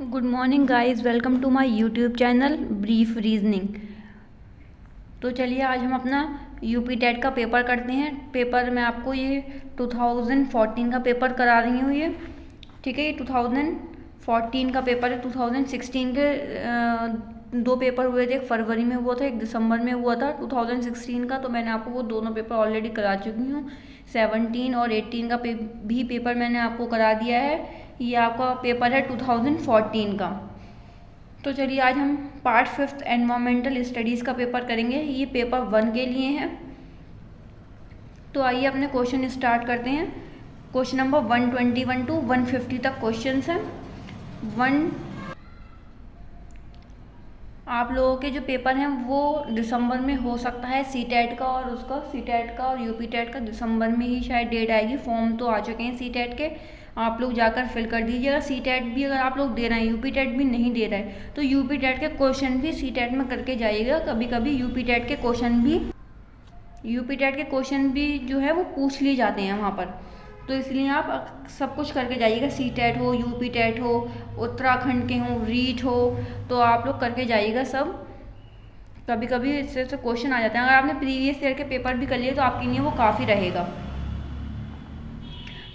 Good morning guys, welcome to my YouTube channel brief reasoning. तो चलिए आज हम अपना यूपी टेट का पेपर करते हैं। पेपर मैं आपको ये 2014 का पेपर करा रही हूँ ये, ठीक है। ये 2014 का पेपर है। 2016 के दो पेपर हुए थे, एक फरवरी में हुआ था, एक दिसंबर में हुआ था 2016 का। तो मैंने आपको वो दोनों पेपर ऑलरेडी करा चुकी हूँ। 17 और 18 का भी पेपर मैंने आपको करा दिया है। ये आपका पेपर है 2014 का। तो चलिए आज हम पार्ट 5 एनवायरमेंटल स्टडीज़ का पेपर करेंगे। ये पेपर 1 के लिए है। तो आइए अपने क्वेश्चन स्टार्ट करते हैं। क्वेश्चन नंबर 121 टू 150 तक क्वेश्चन हैं। आप लोगों के जो पेपर हैं वो दिसंबर में हो सकता है, सीटेट का और उसका सीटेट का और यूपी टेट का दिसंबर में ही शायद डेट आएगी। फॉर्म तो आ चुके हैं सीटेट के, आप लोग जाकर फिल कर दीजिएगा। सीटेट भी अगर आप लोग दे रहे हैं, यूपी टेट भी नहीं दे रहे हैं, तो यूपी टेट के क्वेश्चन भी सीटेट में करके जाइएगा। कभी कभी यूपी टेट के क्वेश्चन भी जो है वो पूछ लिए जाते हैं वहाँ पर। तो इसलिए आप सब कुछ करके जाइएगा। सी टेट हो, यूपी टेट हो, उत्तराखंड के हों, रीट हो, तो आप लोग करके जाइएगा सब। कभी कभी इससे क्वेश्चन आ जाते हैं। अगर आपने प्रीवियस ईयर के पेपर भी कर लिए तो आपके लिए वो काफ़ी रहेगा।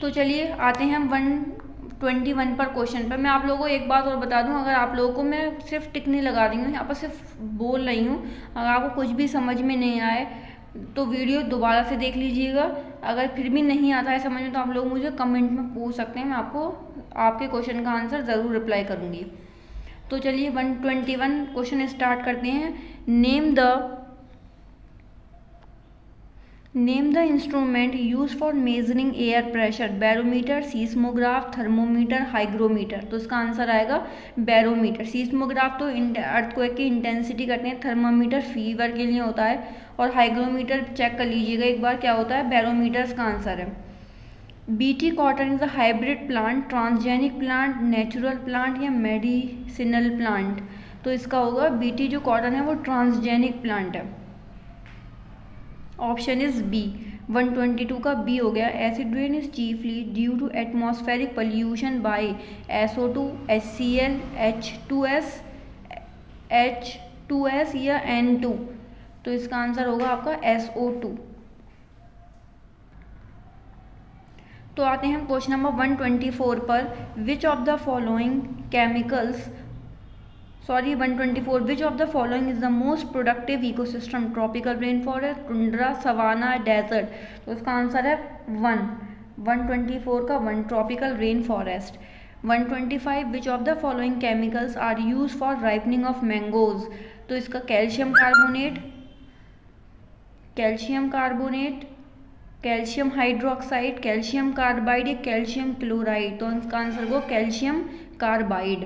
तो चलिए आते हैं हम 121 पर क्वेश्चन पर। मैं आप लोगों को एक बात और बता दूं, अगर आप लोगों को मैं सिर्फ टिक नहीं लगा रही हूँ, यहाँ पर सिर्फ बोल रही हूँ। अगर आपको कुछ भी समझ में नहीं आए तो वीडियो दोबारा से देख लीजिएगा। अगर फिर भी नहीं आता है समझ में तो आप लोग मुझे कमेंट में पूछ सकते हैं, मैं आपको आपके क्वेश्चन का आंसर ज़रूर रिप्लाई करूँगी। तो चलिए 121 क्वेश्चन स्टार्ट करते हैं। Name the instrument use for measuring air pressure. Barometer, seismograph, thermometer, hygrometer. तो इसका आंसर आएगा बैरोमीटर। सीस्मोग्राफ तो अर्थक्वेक की इंटेंसिटी करते हैं, थर्मोमीटर फीवर के लिए होता है, और हाइग्रोमीटर चेक कर लीजिएगा एक बार क्या होता है। बैरोमीटर इसका आंसर है। BT cotton is a hybrid plant, transgenic plant, natural plant या मेडिसिनल प्लांट। तो इसका होगा बीटी जो कॉटन है वो ट्रांसजेनिक प्लांट है। Option is B. 122 का बी हो गया। Acid rain is chiefly due to atmospheric pollution by SO2, HCl, H2S या N2। तो इसका आंसर होगा आपका SO2। तो आते हैं हम क्वेश्चन नंबर 124 पर। Which of the following chemicals 124 which of the following is the most productive ecosystem. Tropical rain forest, tundra, savanna, desert. तो इसका आंसर है 124 का 1, tropical rain forest. 125 which of the following chemicals are use for ripening of mangoes. तो इसका calcium carbonate, calcium hydroxide, calcium carbide या calcium chloride. तो इसका answer हो कैल्शियम कार्बाइड।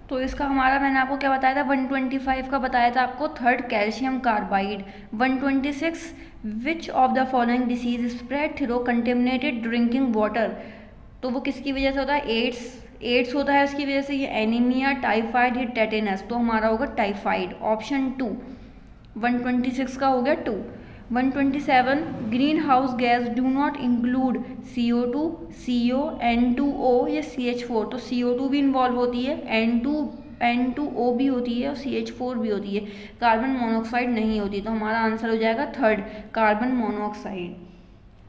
तो इसका हमारा मैंने आपको क्या बताया था, 125 का बताया था आपको third calcium carbide. 126 which of the following disease spread through contaminated drinking water. तो वो किसकी वजह से होता है, एड्स होता है उसकी वजह से, ये एनीमिया, टाइफाइड या टेटेनस। तो हमारा होगा टाइफाइड, ऑप्शन 2। 126 का हो गया 2। 127 green house gas do not include CO2, CO, N2O या CH4। तो CO2 भी इन्वॉल्व होती है, N2O भी होती है और CH4 भी होती है, कार्बन मोनोऑक्साइड नहीं होती। तो हमारा आंसर हो जाएगा थर्ड, कार्बन मोनोऑक्साइड।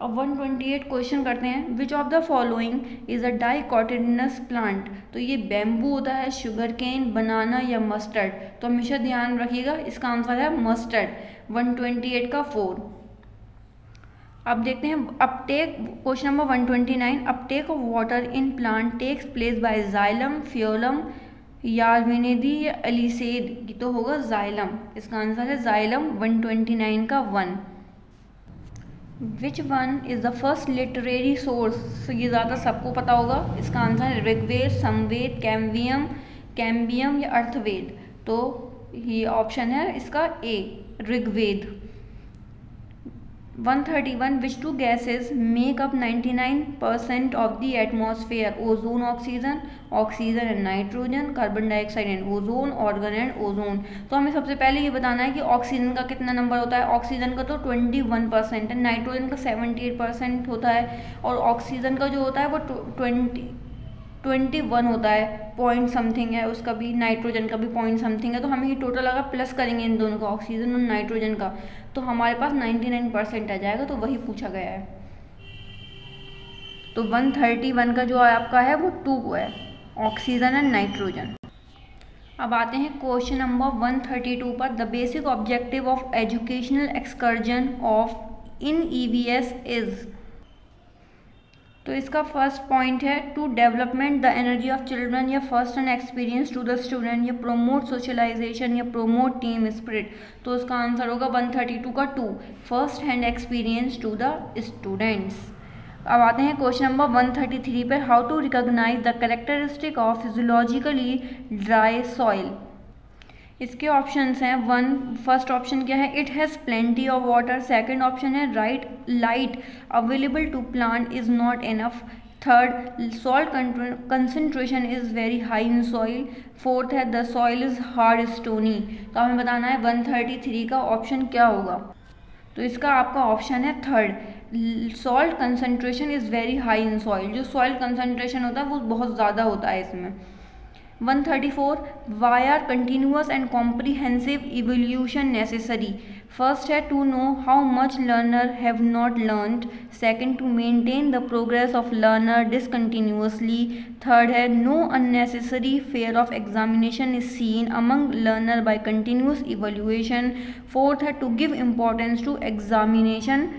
अब 128 क्वेश्चन करते हैं। विच of the following is a dicotyledonous plant. तो ये बैम्बू होता है, शुगर केन, बनाना या मस्टर्ड। तो हमेशा ध्यान रखिएगा, इसका आंसर है मस्टर्ड। 128 का 4। अब देखते हैं uptake, question number 129। Uptake of water in plant takes place by xylem, phloem, यार्विनिडी या एलिसेड। तो होगा जाइलम, इसका आंसर है जाइलम। 129 का 1। Which one is the first literary source. ये ज़्यादा सबको पता होगा, इसका आंसर है ऋग्वेद, समवेद, कैम्बियम या अर्थवेद। तो ये ऑप्शन है इसका ए, Rigveda. 131 which two gases make up 99% of the atmosphere? Ozone, oxygen and nitrogen, carbon dioxide and ozone, organ and ozone। तो हमें सबसे पहले ये बताना है कि ऑक्सीजन का कितना नंबर होता है। ऑक्सीजन का तो 21% है, नाइट्रोजन का 78% होता है और ऑक्सीजन का जो होता है वो 21 होता है, पॉइंट समथिंग है उसका भी, नाइट्रोजन का भी पॉइंट समथिंग है। तो हम ये टोटल अगर प्लस करेंगे इन दोनों का, ऑक्सीजन और नाइट्रोजन का, तो हमारे पास 99% आ जाएगा। तो वही पूछा गया है। तो 131 का जो आपका है वो 2 है, ऑक्सीजन एंड नाइट्रोजन। अब आते हैं क्वेश्चन नंबर 132 पर। The basic objective of educational excursion of in EVS is. तो इसका फर्स्ट पॉइंट है to development the energy of children, या first hand experience to the student, या प्रोमोट सोशलाइजेशन, या प्रोमोट टीम स्पिरिट। तो उसका answer होगा 132 का 2, first hand experience to the students. अब आते हैं क्वेश्चन नंबर 133 पर। How to recognise the characteristic of physiologically dry soil. इसके ऑप्शंस हैं। फर्स्ट ऑप्शन क्या है, it has plenty of water. Second option है light available to plant is not enough. Third, salt concentration is very high in soil. Fourth है the soil is hard stony. तो हमें बताना है 133 का ऑप्शन क्या होगा। तो इसका आपका ऑप्शन है third, salt concentration is very high in soil. जो सॉइल कंसंट्रेशन होता है वो बहुत ज़्यादा होता है इसमें। 134, why are continuous and comprehensive evolution necessary. First है to know how much learner have not learned. Second, to maintain the progress of learner discontinuously. Third है no unnecessary fear of examination is seen among learner by continuous evolution. Fourth है to give importance to examination.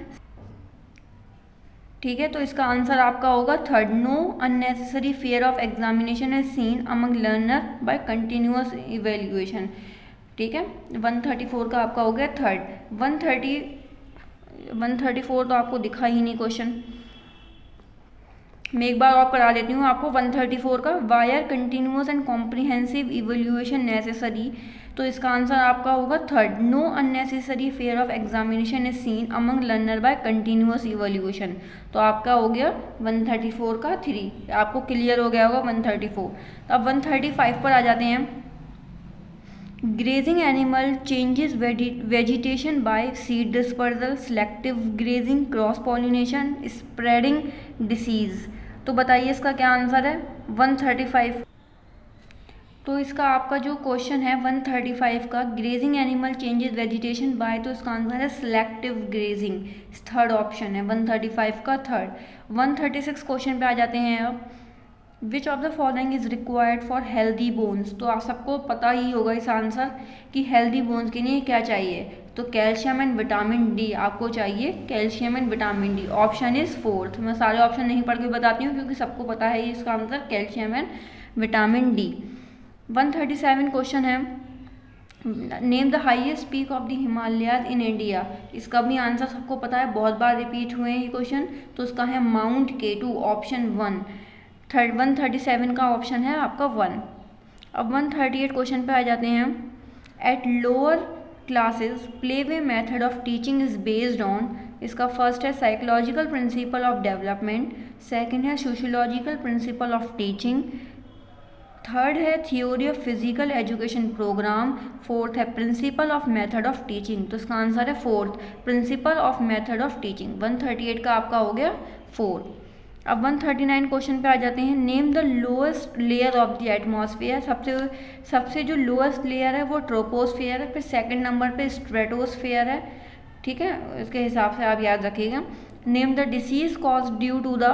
ठीक है, तो इसका answer आपका होगा third, no unnecessary fear of examination is seen among learner by continuous evaluation. ठीक है, 134 का आपका हो गया थर्ड। 134 तो आपको दिखा ही नहीं क्वेश्चन, मैं एक बार और करा देती हूँ आपको 134 का। Why are continuous and comprehensive evolution necessary. तो इसका आंसर आपका होगा third, no unnecessary fear of examination is seen among learner by continuous evolution. तो आपका हो गया 134 का 3, आपको क्लियर हो गया होगा 134। तो अब 135 पर आ जाते हैं। Grazing animal changes vegetation by seed dispersal, selective grazing, cross pollination, spreading disease. तो बताइए इसका क्या आंसर है 135। तो इसका आपका जो क्वेश्चन है 135 का, grazing animal changes vegetation by, तो इसका आंसर है सिलेक्टिव ग्रेजिंग, थर्ड ऑप्शन है 135 का थर्ड। 136 क्वेश्चन पे आ जाते हैं अब। विच of the following is required for healthy bones. तो आप सबको पता ही होगा इस आंसर कि हेल्दी बोन्स के लिए क्या चाहिए। तो कैल्शियम एंड विटामिन डी आपको चाहिए, calcium and vitamin D. Option is fourth. मैं सारे ऑप्शन नहीं पढ़ के बताती हूँ क्योंकि सबको पता है इसका answer calcium and vitamin D. 137 question है, name the highest peak of the Himalayas in India. इसका भी आंसर सबको पता है, बहुत बार रिपीट हुए हैं ये क्वेश्चन। तो इसका है माउंट K2, ऑप्शन 1। 137 का ऑप्शन है आपका 1। अब 138 क्वेश्चन पे आ जाते हैं। At lower classes play way method of teaching is based on. इसका फर्स्ट है psychological principle of development, second है sociological principle of teaching, third है theory of physical education programme, fourth है principle of method of teaching. तो इसका answer है fourth, principle of method of teaching. 138 का आपका हो गया 4। अब 139 क्वेश्चन पे आ जाते हैं। Name the lowest layer of the atmosphere. सबसे जो लोएस्ट लेयर है वो ट्रोपोस्फेयर है, फिर सेकंड नंबर पे स्ट्रेटोस्फेयर है। ठीक है, इसके हिसाब से आप याद रखिएगा। Name the disease cause due to the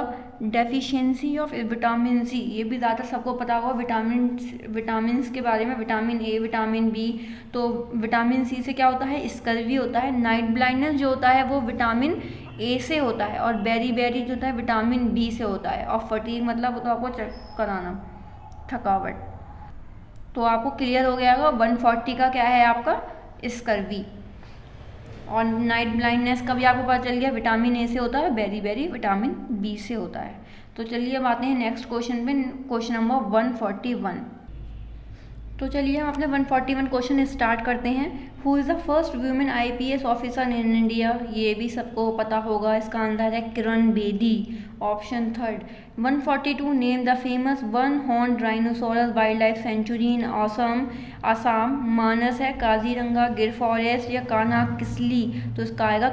deficiency of vitamin C. ये भी ज़्यादा सबको पता होगा विटामिन के बारे में, विटामिन ए, विटामिन बी। तो विटामिन सी से क्या होता है, स्कर्वी होता है। नाइट ब्लाइंडनेस जो होता है वो विटामिन ए से होता है, और बेरी जो होता है विटामिन बी से होता है। और फटीग मतलब तो आपको चेक कराना, थकावट। तो आपको क्लियर हो गया होगा 140 का क्या है आपका स्कर्वी। और नाइट ब्लाइंडनेस का भी आपको पता चल गया, विटामिन ए से होता है, बेरी विटामिन बी से होता है। तो चलिए अब आते हैं नेक्स्ट क्वेश्चन पे, क्वेश्चन नंबर 141। तो चलिए हम अपने 141 क्वेश्चन स्टार्ट करते हैं। Who is the first women IPS officer in India, ये भी सबको पता होगा, इसका आंसर है Kiran Bedi, option third. 142 name the famous one horn rhinoceros wild life sanctuary in Assam, Manas है, काजीरंगा, गिर फॉरेस्ट या कानाकिसली, तो इसका आएगा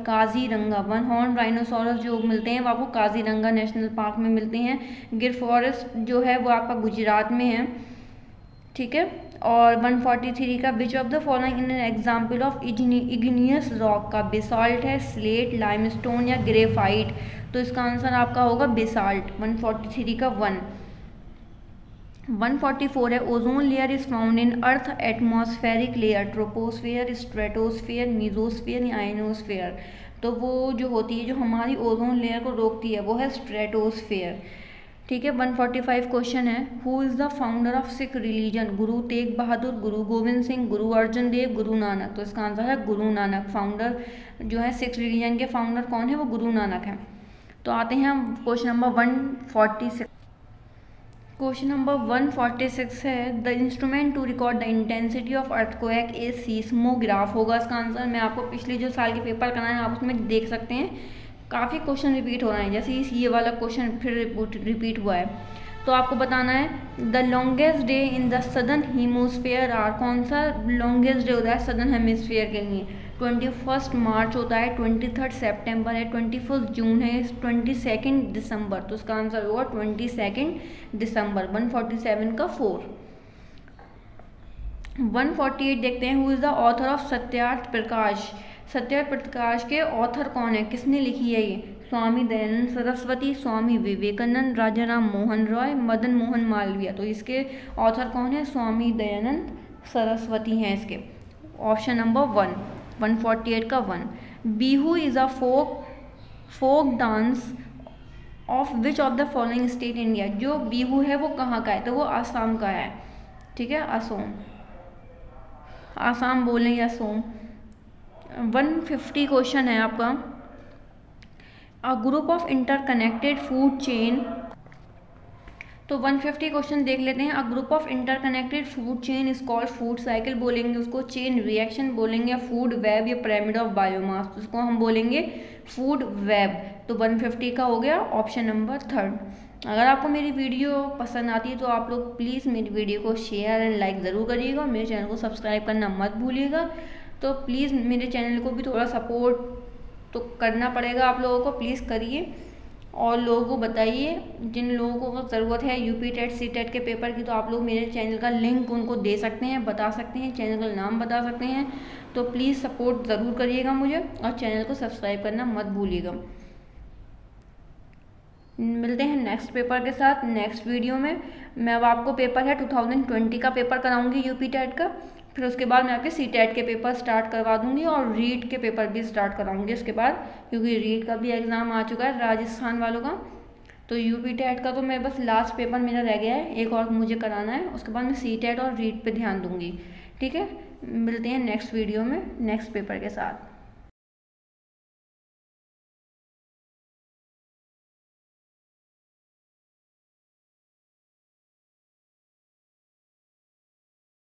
काजीरंगा। वन हॉर्न राइनोसोरस जो मिलते हैं वो आपको काजीरंगा नेशनल पार्क में मिलते हैं। गिर फॉरेस्ट जो है वो आपका गुजरात में है, ठीक है। और 143 का विच of the following in example of igneous rock का, बेसाल्ट है, स्लेट, लाइमस्टोन या ग्रेफाइट, तो इसका आंसर आपका होगा बेसाल्ट। 143 का 144 है ozone layer is found in earth atmospheric layer, troposphere, stratosphere, mesosphere या आयनोस्फेयर, तो वो जो होती है जो हमारी ओजोन लेयर को रोकती है वो है स्ट्रेटोस्फेयर, ठीक है। 145 क्वेश्चन है who is the founder of Sikh religion, Guru Tegh Bahadur, गुरु गोविंद सिंह, गुरु अर्जन देव, गुरु नानक, तो इसका आंसर है गुरु नानक। फाउंडर जो है सिख रिलीजन के फाउंडर कौन है, वो गुरु नानक है। तो आते हैं हम क्वेश्चन नंबर 146। क्वेश्चन नंबर 146 है the instrument to record the intensity of earthquake is seismograph, होगा इसका आंसर। मैं आपको पिछले जो साल के पेपर कराए हैं आप उसमें देख सकते हैं काफ़ी क्वेश्चन रिपीट हो रहे हैं, जैसे ये वाला क्वेश्चन फिर रिपीट हुआ है। तो आपको बताना है the longest day in the southern hemisphere are, कौन सा लॉन्गेस्ट डे होता है सदर्न हेमिस्फीयर के लिए, 21 मार्च होता है, 23 सितंबर है, 21 जून है, 22 दिसंबर, तो उसका आंसर होगा 22 दिसंबर। 147 का 4। 148 देखते हैं who is the author of Satyarth Prakash, Satyarth Prakash के ऑथर कौन है, किसने लिखी है ये, स्वामी दयानंद सरस्वती, स्वामी विवेकानंद, राजा राम मोहन रॉय, मदन मोहन मालवीय, तो इसके ऑथर कौन है, स्वामी दयानंद सरस्वती हैं इसके। ऑप्शन नंबर 1, 148 का 1। Bihu is a folk dance of which of the following state India, जो बिहू है वो कहाँ का है, तो वो आसाम का है, ठीक है, आसाम बोलें या असोम। 150 क्वेश्चन है आपका, a group of interconnected food chain, तो 150 क्वेश्चन देख लेते हैं। A group of interconnected food chain is called, food cycle बोलेंगे उसको, चेन रिएक्शन बोलेंगे, फूड वेब या पिरामिड ऑफ बायोमास, उसको हम बोलेंगे फूड वेब। तो 150 का हो गया ऑप्शन नंबर 3। अगर आपको मेरी वीडियो पसंद आती है तो आप लोग प्लीज़ मेरी वीडियो को शेयर एंड लाइक ज़रूर करिएगा, मेरे चैनल को सब्सक्राइब करना मत भूलिएगा। तो प्लीज़ मेरे चैनल को भी थोड़ा सपोर्ट तो करना पड़ेगा आप लोगों को, प्लीज़ करिए और लोगों को बताइए जिन लोगों को ज़रूरत है यूपी टेट सी टेट के पेपर की, तो आप लोग मेरे चैनल का लिंक उनको दे सकते हैं, बता सकते हैं, चैनल का नाम बता सकते हैं। तो प्लीज़ सपोर्ट ज़रूर करिएगा मुझे और चैनल को सब्सक्राइब करना मत भूलिएगा। मिलते हैं नेक्स्ट पेपर के साथ नेक्स्ट वीडियो में। मैं अब आपको पेपर है 2020 का पेपर कराऊंगी यूपी टेट का, फिर उसके बाद मैं आपके सी टेट के पेपर स्टार्ट करवा दूंगी और रीट के पेपर भी स्टार्ट कराऊंगी उसके बाद, क्योंकि रीट का भी एग्ज़ाम आ चुका है राजस्थान वालों का। तो यूपी टेट का तो मैं बस लास्ट पेपर मेरा रह गया है, एक और मुझे कराना है, उसके बाद मैं सी टेट और रीट पे ध्यान दूंगी, ठीक है। मिलते हैं नेक्स्ट वीडियो में नेक्स्ट पेपर के साथ।